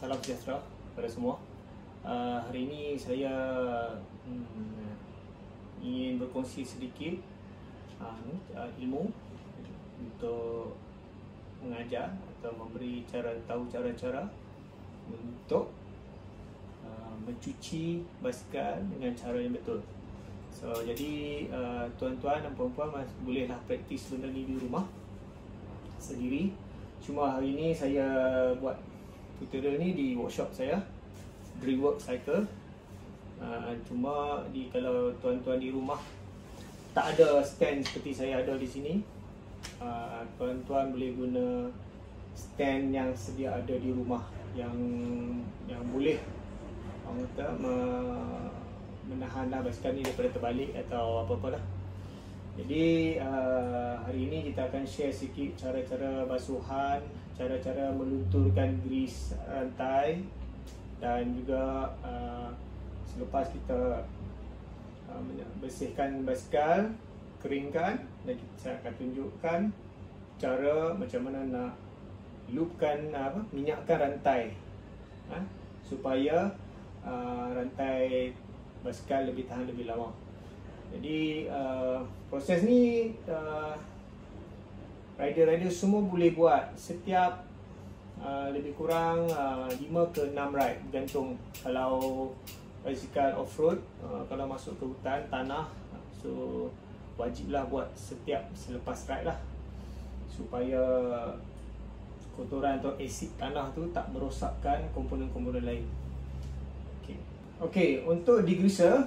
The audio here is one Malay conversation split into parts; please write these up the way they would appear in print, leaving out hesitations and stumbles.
Salam sejahtera kepada semua. Hari ini saya ingin berkongsi sedikit ilmu untuk mengajar atau memberi cara-cara untuk mencuci basikal dengan cara yang betul. So jadi tuan-tuan dan puan-puan bolehlah praktis benda ni di rumah sendiri. Cuma hari ini saya buat tutorial ni di workshop saya, Brickwork Cycle. Cuma kalau tuan-tuan di rumah tak ada stand seperti saya ada di sini, tuan-tuan boleh guna stand yang sedia ada di rumah yang boleh orang kata menahan basikal ni daripada terbalik atau apa-apa lah. Jadi hari ini kita akan share sikit cara-cara basuhan, cara-cara melunturkan grease rantai, dan juga selepas kita bersihkan basikal, keringkan, dan saya akan tunjukkan cara macam mana nak loopkan minyakkan rantai supaya rantai basikal lebih tahan lebih lama. Jadi proses ni rider-rider semua boleh buat setiap lebih kurang 5 ke 6 ride, bergantung. Kalau basikal off-road, kalau masuk ke hutan, tanah, so wajiblah buat setiap selepas ride lah, supaya kotoran atau asid tanah tu tak merosakkan komponen-komponen lain. Okey, untuk degreaser,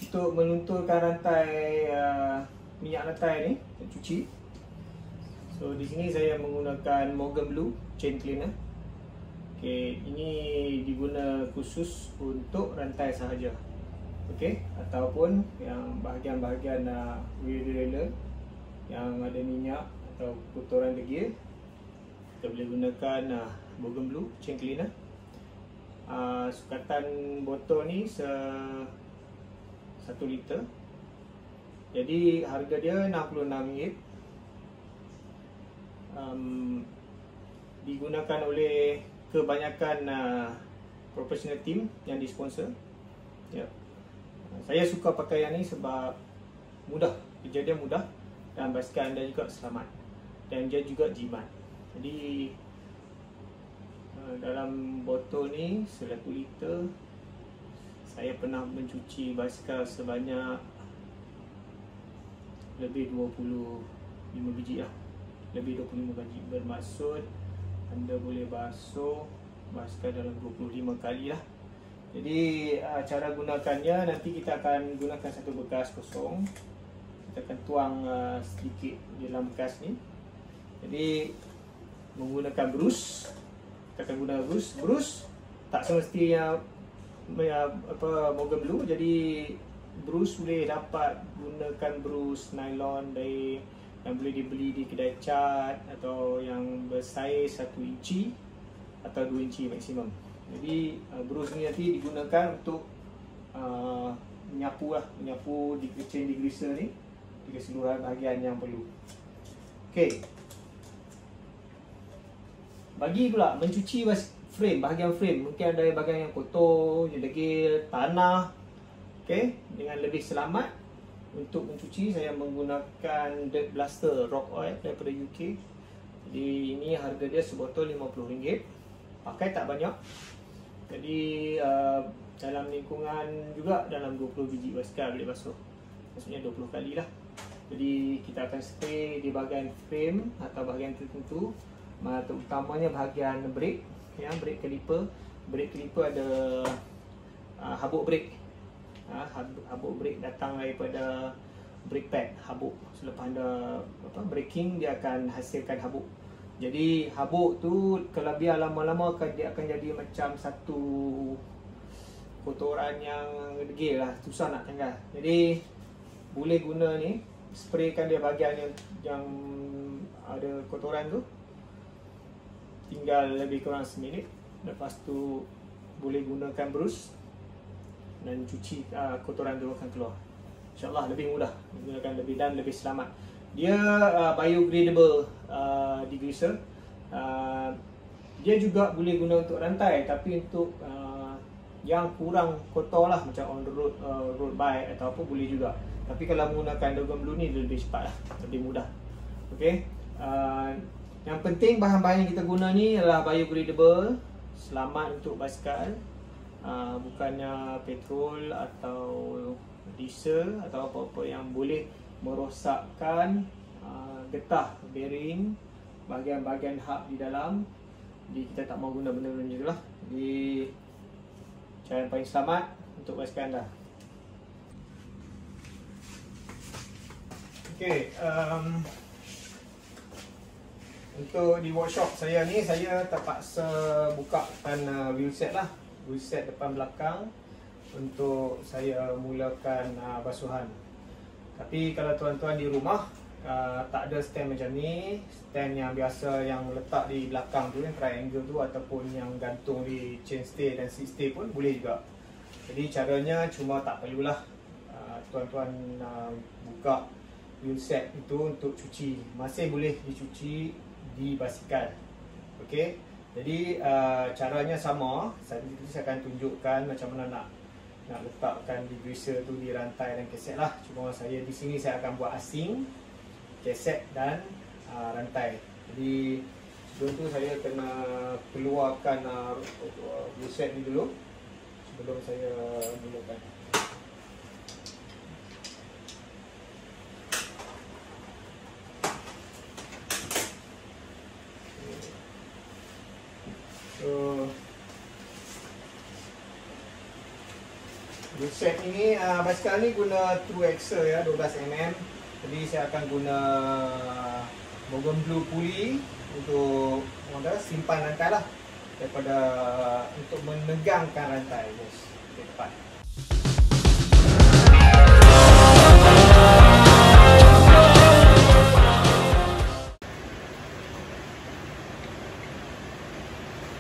untuk melunturkan rantai minyak rantai ni, cuci. So di sini saya menggunakan Morgan Blue chain cleaner. Okey, ini diguna khusus untuk rantai sahaja. Okey, ataupun yang bahagian-bahagian wheel yang ada minyak atau kotoran degil, kita boleh gunakan Morgan Blue chain cleaner. Sukatan botol ni 1 liter. Jadi harga dia RM66. Digunakan oleh kebanyakan professional team yang disponsor. Ya. Saya suka pakai yang ni sebab mudah, kerja dia mudah, dan basikal anda juga selamat, dan dia juga jimat. Jadi dalam botol ni 1 liter, saya pernah mencuci basikal sebanyak lebih 25 biji lah. Lebih 25 biji, bermaksud anda boleh basuh basikal dalam 25 kali lah. Jadi cara gunakannya, nanti kita akan gunakan satu bekas kosong. Kita akan tuang sedikit di dalam bekas ni. Jadi menggunakan brus, kita akan guna brus tak semestinya Morgan Blue. Jadi brus boleh dapat gunakan brus nylon dari yang boleh dibeli di kedai cat, atau yang bersaiz 1 inci atau 2 inci maksimum. Jadi brus ni nanti digunakan untuk menyapu di chain degreaser ni di keseluruhan bahagian yang perlu. Okey. Bagi pula mencuci frame, bahagian frame, mungkin ada bahagian yang kotor, yang degil, tanah. Okey, dengan lebih selamat untuk mencuci, saya menggunakan Dirt Blaster Rock Oil daripada UK. Jadi ini harga dia sebotol RM50. Pakai tak banyak. Jadi dalam lingkungan juga, dalam 20 biji basikal boleh basuh. Maksudnya 20 kali lah. Jadi kita akan spray di bahagian frame atau bahagian tertentu, terutamanya bahagian brake, ya, brake caliper. Brake caliper ada habuk brake. Habuk brake datang daripada brake pad, habuk. Selepas anda braking, dia akan hasilkan habuk. Jadi habuk tu kalau biar lama-lama dia akan jadi macam satu kotoran yang degil lah, susah nak tanggal. Jadi boleh guna ni, spraykan dia bahagian yang ada kotoran tu, tinggal lebih kurang seminit. Lepas tu boleh gunakan brus dan cuci kotoran tu akan keluar. InsyaAllah lebih mudah, menggunakan lebih dan lebih selamat. Dia biodegradable degreaser. Dia juga boleh guna untuk rantai, tapi untuk yang kurang kotor lah, macam on the road, road bike atau apa, boleh juga. Tapi kalau menggunakan Dogon Blue ni lebih cepat lah, lebih mudah. Okay. Yang penting bahan-bahan yang kita guna ni adalah biodegradable, selamat untuk basikal, bukannya petrol atau diesel atau apa-apa yang boleh merosakkan getah bearing, bahagian-bahagian hub di dalam. Jadi kita tak mahu guna benda-benda macam tu lah. Jadi cara yang paling selamat untuk basikal anda. Okay, untuk di workshop saya ni, saya terpaksa bukakan wheelset lah, wheelset depan belakang untuk saya mulakan basuhan. Tapi kalau tuan-tuan di rumah tak ada stand macam ni, stand yang biasa yang letak di belakang tu, yang triangle tu, ataupun yang gantung di chain stay dan seat stay pun boleh juga. Jadi caranya cuma tak perlulah tuan-tuan buka wheelset itu untuk cuci, masih boleh dicuci di basikal. Okey, jadi caranya sama. Saya akan tunjukkan macam mana nak letakkan degreaser tu di rantai dan keset lah. Cuma saya di sini saya akan buat asing keset dan rantai. Jadi sebelum tu saya kena keluarkan wheelset ni dulu sebelum saya mulakan. So wheelset ini, basikal ni guna true axle ya, 12mm. Jadi saya akan guna Dogon Blue pulley untuk simpan rantai lah, daripada untuk menegangkan rantai. Yes, okay, tepat.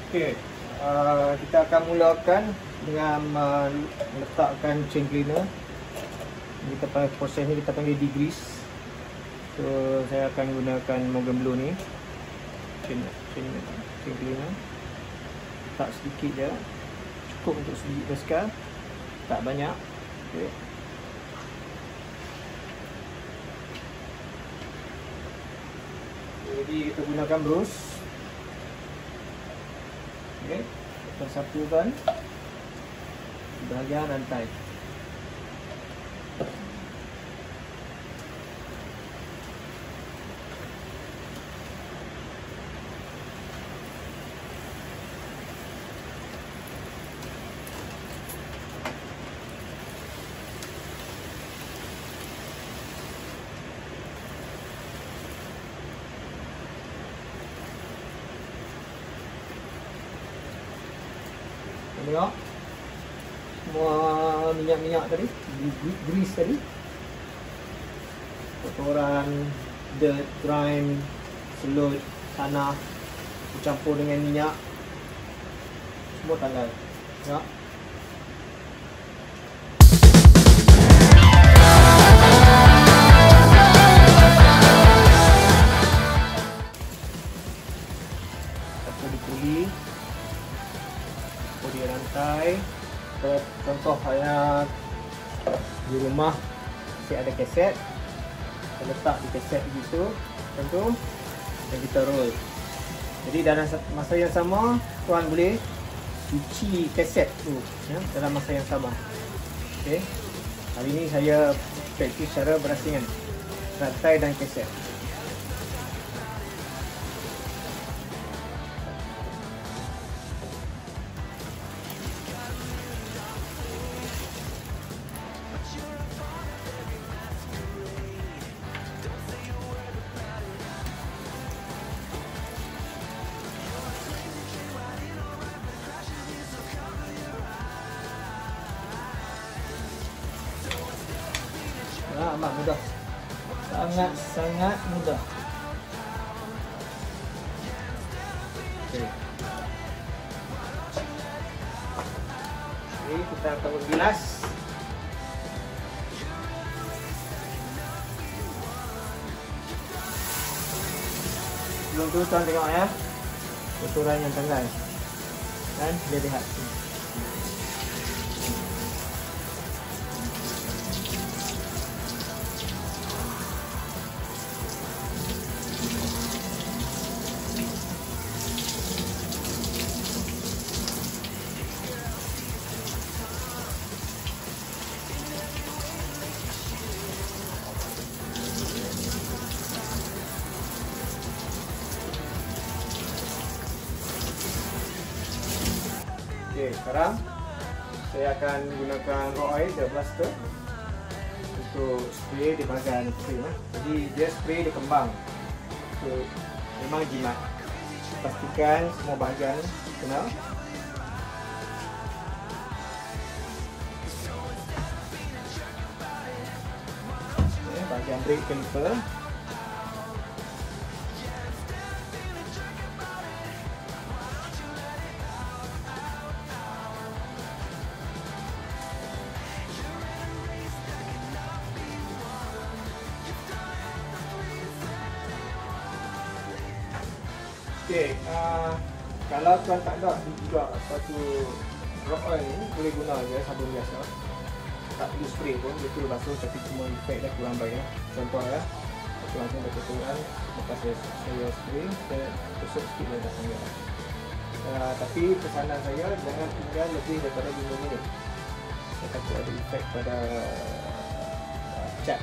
Okay, kita akan mulakan dengan meletakkan chain cleaner. Kita panggil proses ni, kita panggil degrease. So saya akan gunakan Dogon Blue ni, chain cleaner. Tak sedikit je, cukup untuk sedikit basikal, tak banyak. Okay. Jadi kita gunakan brush. Okay. Kita sapukan bahagian rantai. Tengok semua minyak-minyak tadi, grease tadi, kotoran, dirt, grime, selut, tanah bercampur dengan minyak, semua tanggal. Tengok. Satu dipuli di rantai. Contoh saya di rumah masih ada keset, kita letak di keset begitu, tentu, dan kita roll. Jadi dalam masa yang sama tuan boleh cuci keset tu ya, dalam masa yang sama. Okey, hari ini saya praktis cara berasingan rantai dan keset. Amat mudah, sangat mudah. Okay. Jadi kita akan berbilas. Sebelum tu tuan tengok ya, kotoran yang tanggal. Dan dia lihat. Okey, sekarang saya akan gunakan raw oil the blaster untuk spray di bahagian frame. Jadi dia spray di kembang. So, memang jimat. Pastikan semua bahagian kena. Okay, bahagian brake caliper. Okey, kalau tuan tak ada juga satu raw oil ni, boleh guna je sabun biasa. Tak perlu spray pun, betul basuh tapi cuma efek dia kurang baik. Contoh ya, aku langsung dah kotoran, lepas saya spray, saya tusuk sikit dan dah panggil. Tapi pesanan saya, jangan tinggal lebih daripada 5 minit. Saya takut ada efek pada cat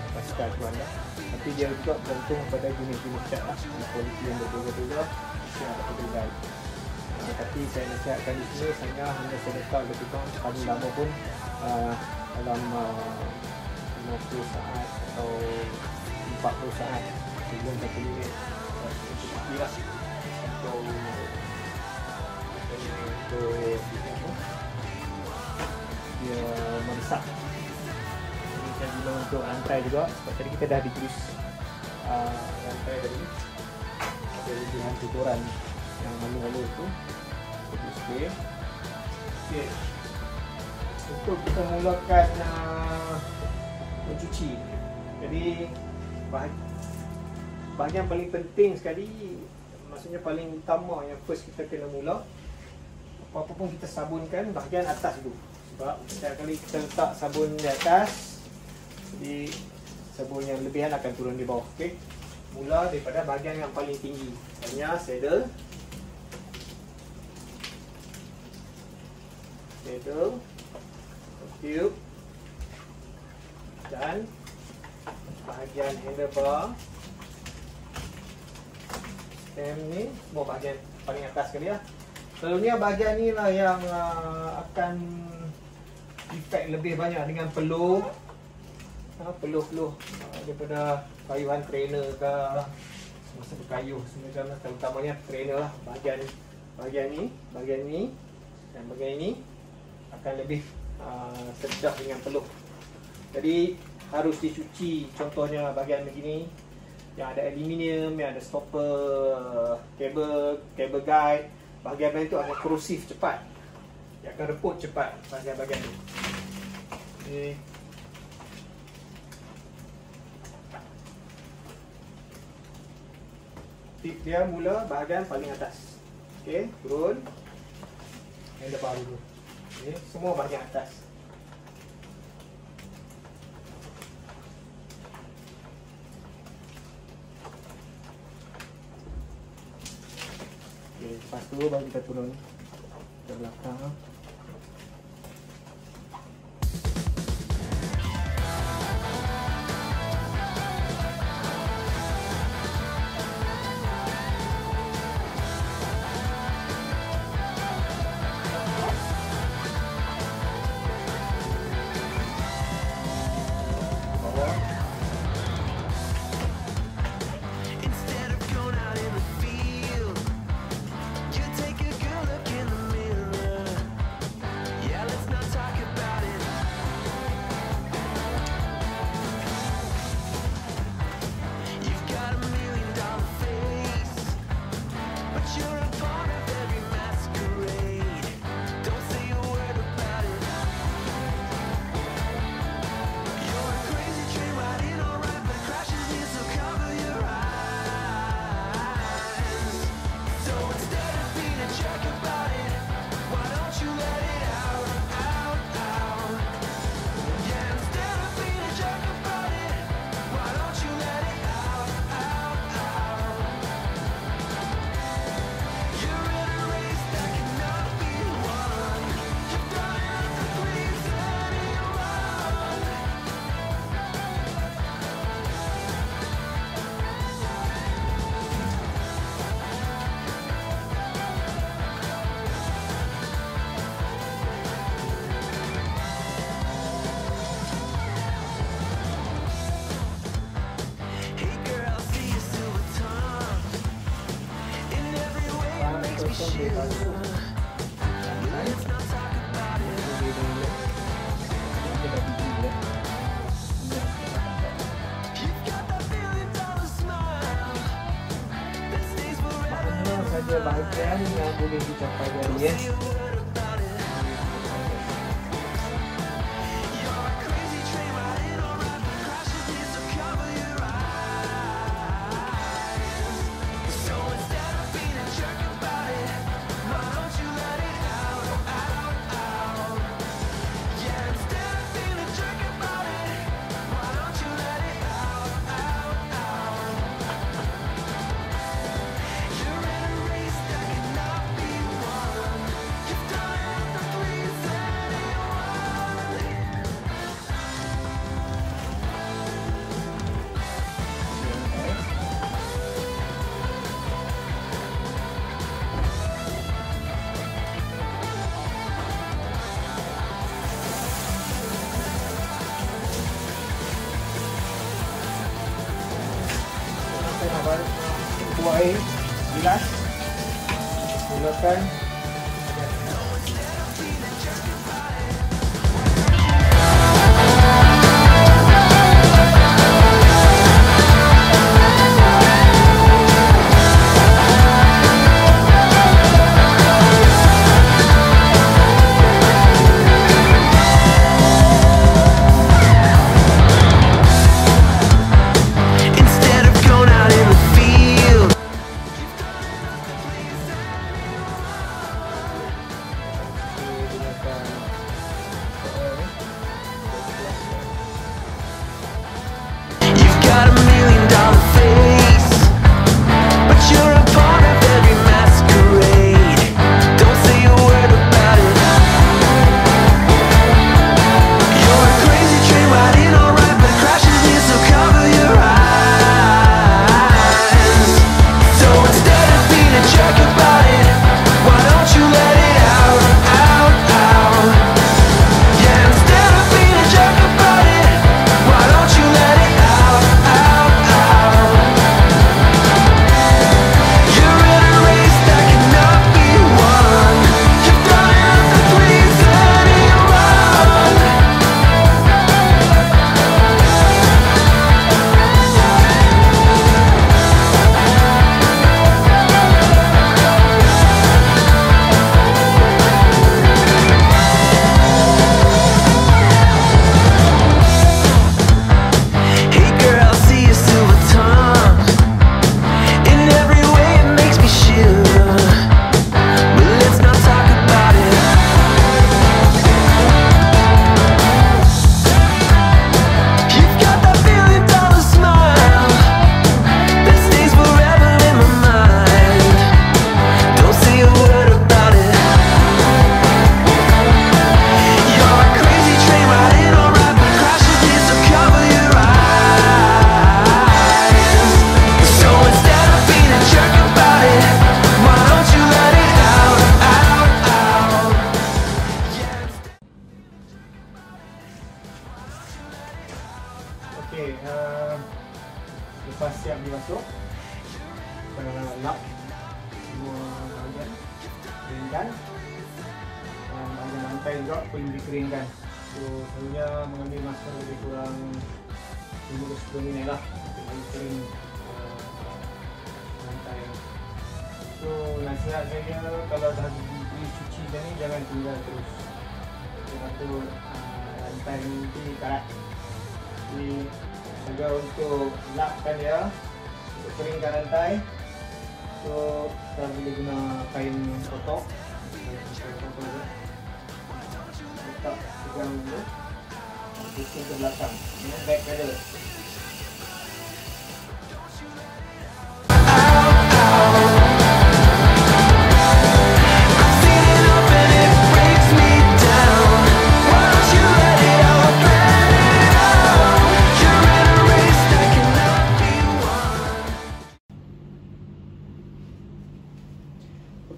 pasca tuan lah. Tapi dia juga bergantung pada jenis-jenis cat lah. Kualiti yang berbeza-beza, mesti ada perbezaan. Tapi saya nasihatkan di sini, saya hanya saya letak lebih kurang paling lama pun dalam 50 saat atau 40 saat sebelum 1 minit cukup lah untuk dia meresap. Ini saya guna untuk rantai juga, sebab tadi kita dah digrease rantai tadi, ada lebihan kotoran yang malu-malu itu untuk spray. Okay. Untuk kita mulakan mencuci, jadi bahagian paling penting sekali, maksudnya paling utama yang first kita kena mula, apa-apa pun kita sabunkan bahagian atas dulu. Sebab setiap kali kita letak sabun di atas, jadi sabun yang lebihan akan turun di bawah. Okay. Mula daripada bahagian yang paling tinggi, hanya saddle, tube dan bahagian handlebar, stem ni, semua bahagian paling atas sekali lah. Selalunya bahagian ni lah yang akan efek lebih banyak dengan peluh daripada kayuhan trainer ke masa berkayuh semacam, terutamanya trainer lah. Bahagian ni dan bahagian ini akan lebih sedap dengan peluh. Jadi harus dicuci. Contohnya bahagian begini yang ada aluminium, yang ada stopper, kabel guide, bahagian itu akan korosif cepat, dia akan reput cepat bahagian ini. Okay. Tip dia mula bahagian paling atas. Okey, turun handlebar dulu. Okay, semua bahagian atas. Okay, lepas tu baru kita turun ke belakang. boleh basuh lantai. Kita dah biji dah. Mana saja bahagian yang boleh dicapai dari ya. Buat air bilas gunakan Okey, lepas siap dibasuh, lap semua bahagian, keringkan, bahagian lantai juga perlu dikeringkan. So, selalunya mengambil masa lebih kurang 5-10 minit lah untuk kering lantai. So, nasihat saya kalau dah dicuci ni jangan tinggal terus. Atur lantai nanti karat. Ini juga untuk lapkan dia, untuk keringkan lantai. So kita boleh guna kain kotor, letak pegang dulu, pusing ke belakang, ini back pedal.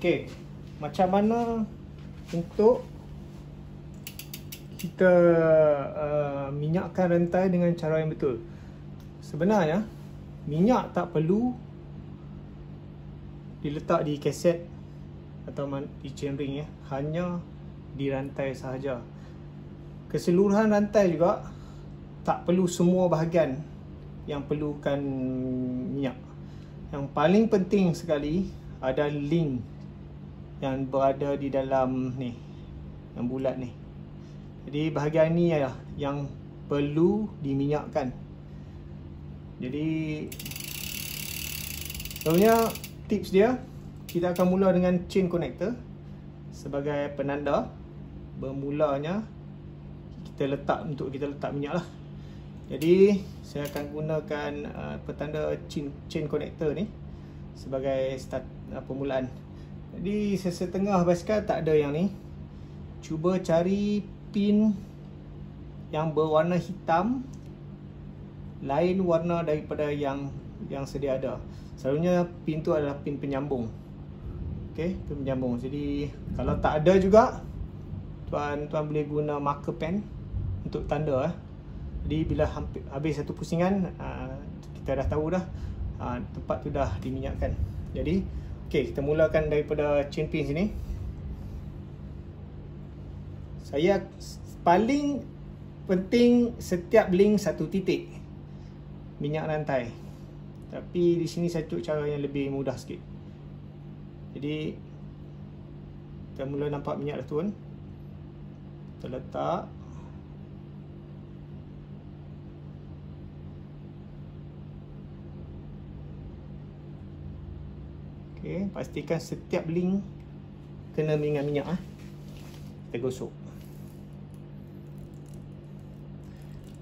Okey, macam mana untuk kita minyakkan rantai dengan cara yang betul? Sebenarnya minyak tak perlu diletak di kaset atau di chain ring ya, hanya di rantai sahaja. Keseluruhan rantai juga tak perlu semua bahagian yang perlukan minyak. Yang paling penting sekali ada link yang berada di dalam ni, yang bulat ni. Jadi bahagian ni ya yang perlu diminyakkan. Jadi sebenarnya tips dia, kita akan mula dengan chain connector sebagai penanda bermulanya kita letak minyak lah. Jadi saya akan gunakan petanda chain connector ni sebagai start permulaan. Jadi setengah basikal tak ada yang ni. Cuba cari pin yang berwarna hitam lain warna daripada yang sedia ada. Selalunya pin tu adalah pin penyambung. Okey, pin penyambung. Jadi kalau tak ada juga, tuan boleh guna marker pen untuk tanda. Jadi bila habis satu pusingan, kita dah tahu dah tempat tu dah diminyakkan. Jadi okey, kita mulakan daripada chain pin sini. Saya paling penting setiap link satu titik minyak rantai. Tapi di sini saya tunjuk cara yang lebih mudah sikit. Jadi kita mula nampak minyak dah turun. Kita letak. Okey, pastikan setiap link kena dengan minyak. Kita gosok.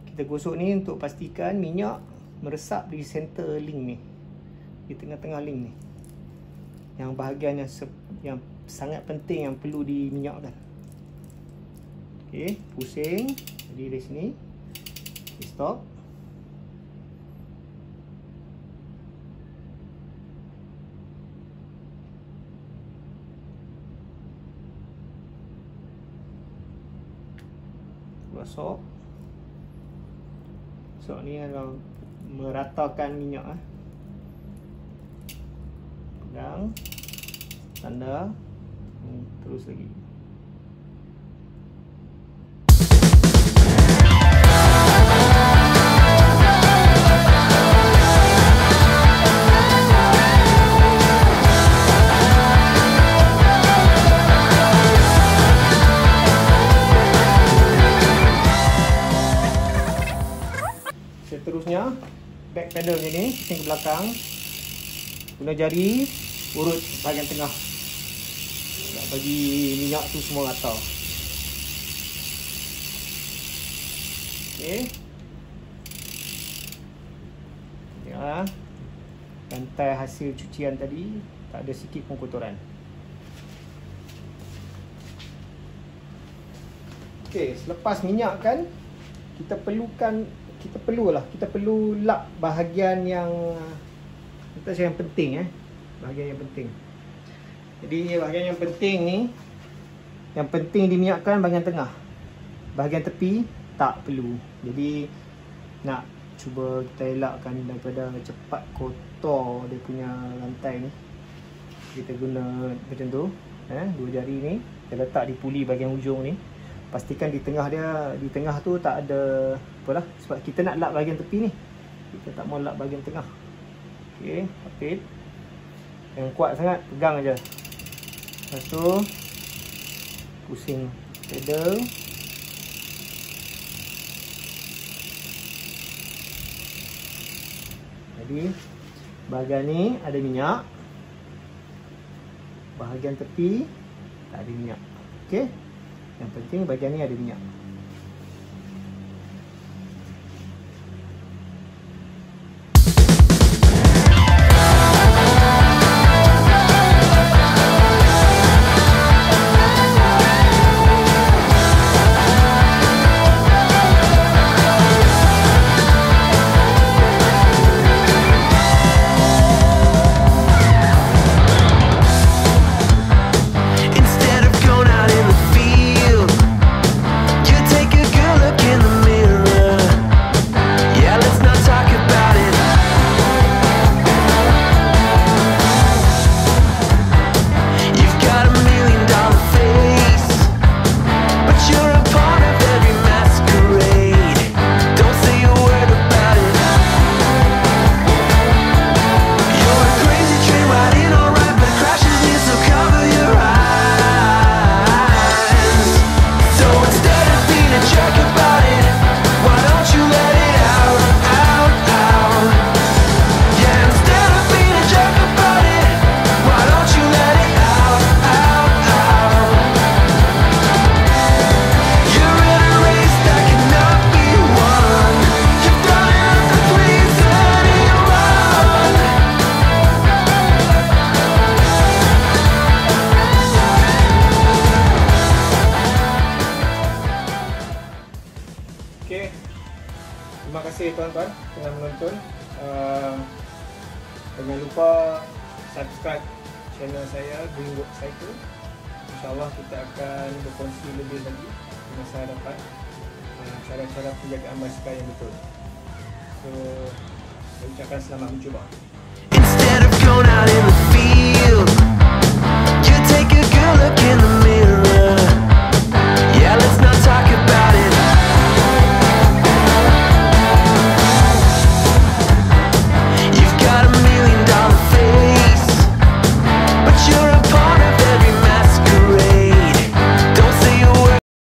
Kita gosok ni untuk pastikan minyak meresap di center link ni, di tengah-tengah link ni, yang bahagian yang sangat penting yang perlu diminyakkan. Okey, pusing. Jadi dari sini di stop. Gosok. So ni adalah meratakan minyak. Pegang, tanda, terus lagi. Seterusnya back pedal ni pusing ke belakang, guna jari urut bahagian tengah nak bagi minyak tu semua rata. Okey, tengoklah rantai hasil cucian tadi tak ada sikit pun kotoran. Okey, selepas minyak kan, kita perlu lap bahagian yang penting bahagian yang penting. Jadi bahagian yang penting ni, yang penting diminyakkan bahagian tengah. Bahagian tepi tak perlu. Jadi nak cuba kita elakkan daripada cepat kotor dia punya rantai ni, kita guna macam tu, dua jari ni kita letak di puli bahagian hujung ni. Pastikan di tengah tu tak ada apalah, sebab kita nak lap bahagian tepi ni, kita tak mau lap bahagian tengah. Okey, apit yang kuat sangat, pegang aja. Lepas tu pusing pedal. Jadi bahagian ni ada minyak, bahagian tepi tak ada minyak. Okey, yang penting bahagian ni ada minyak. Instead of going out in the field, betul. Jangan lupa subscribe channel saya Green Road Cycle. InsyaAllah kita akan berkongsi lebih lagi di masa hadapan cara-cara penjagaan basikal yang betul. So, saya ucapkan selamat mencuba.